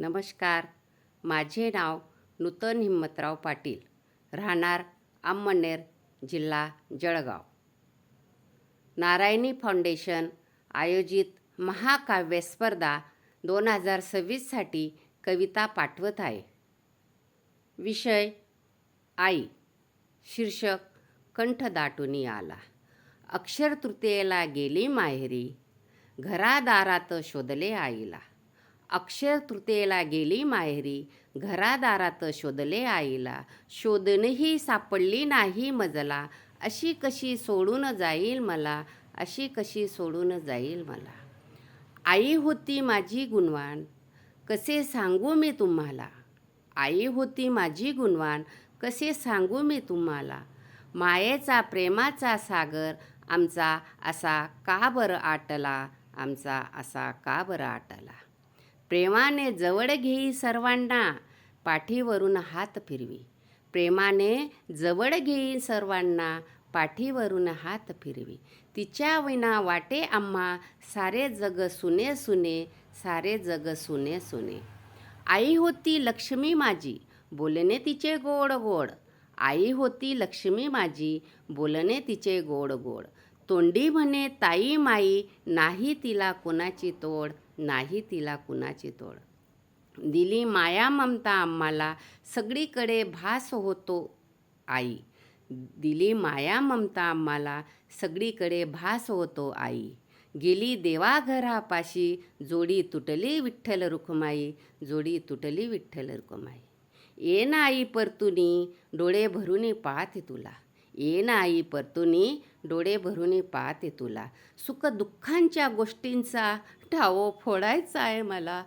नमस्कार. माझे नाव नूतन हिम्मतराव पाटील, राहणार अमळनेर, जिल्हा जळगाव. नारायणी फाउंडेशन आयोजित महाकाव्य स्पर्धा 2026साठी कविता पाठवत आहे. विषय आई. शीर्षक कंठ दाटूनी आला. अक्षर तृतीयेला गेली माहेरी, घरादारात शोधले आईला. अक्षर तृतीयेला गेली माहेरी, घरादारात शोधले आईला. शोधूनही सापडली नाही मजला, अशी कशी सोडून जाईल मला, अशी कशी सोडून जाईल मला. आई होती माझी गुणवान, कसे सांगू मी तुम्हाला. आई होती माझी गुणवान, कसे सांगू मी तुम्हाला. मायेचा प्रेमाचा सागर आमचा असा का बरं आटला, आमचा असा का बरं आटला. प्रेमाने जवळ घेई सर्वांना, पाठीवरून हात फिरवी. प्रेमाने जवळ घेई सर्वांना, पाठीवरून हात फिरवी. तिच्या विना वाटे आम्हा, सारे जग सुने सुने, सारे जग सुने सुने. आई होती लक्ष्मी माझी, बोलणे तिचे गोड गोड. आई होती लक्ष्मी माझी, बोलणे तिचे गोड गोड. तोंडी म्हणे ताई माई, नाही तिला कुणाची तोड, नाही तिला कुणाची तोड. दिली माया ममता आम्हाला, सगळीकडे भास होतो आई. दिली माया ममता आम्हाला, सगळीकडे भास होतो आई. गेली देवाघरापाशी, जोडी तुटली विठ्ठल रुक्माई, जोडी तुटली विठ्ठल रुक्माई. ये ना आई परतुनी, डोळे भरूनी पाहते तुला. ये ना आई परतुनी, डोळे भरूनी पाहते तुला. सुख दुःखांच्या गोष्टींचा टाओ फोडायचा आहे मला,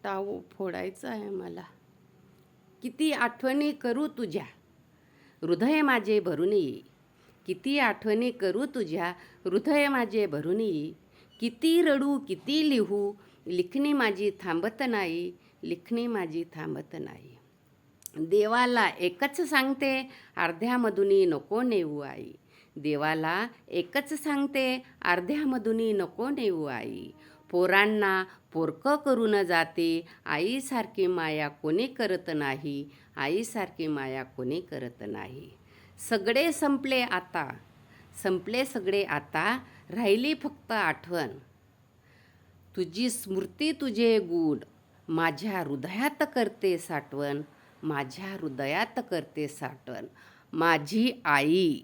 टाओ फोडायचा आहे मला. किती आठवणी करू तुझ्या, हृदय माझे भरून येई. किती आठवणी करू तुझ्या, हृदय माझे भरून येई. किती रडू किती लिहू, लिखणी माझी थांबत नाही, लिखणी माझी थांबत नाही. देवाला एकच सांगते, अर्ध्यामधूनी नको नेऊ आई. देवाला एकच सांगते, अर्ध्यामधूनी नको नेऊ आई. पोरांना पोरकं करून जाते, आईसारखी माया कोणी करत नाही, आईसारखी माया कोणी करत नाही. सगळे संपले आता, संपले सगळे आता, राहिली फक्त आठवण. तुझी स्मृती तुझे गुण, माझ्या हृदयात करते साठवण, माझ्या हृदयात करते साठवण. माझी आई.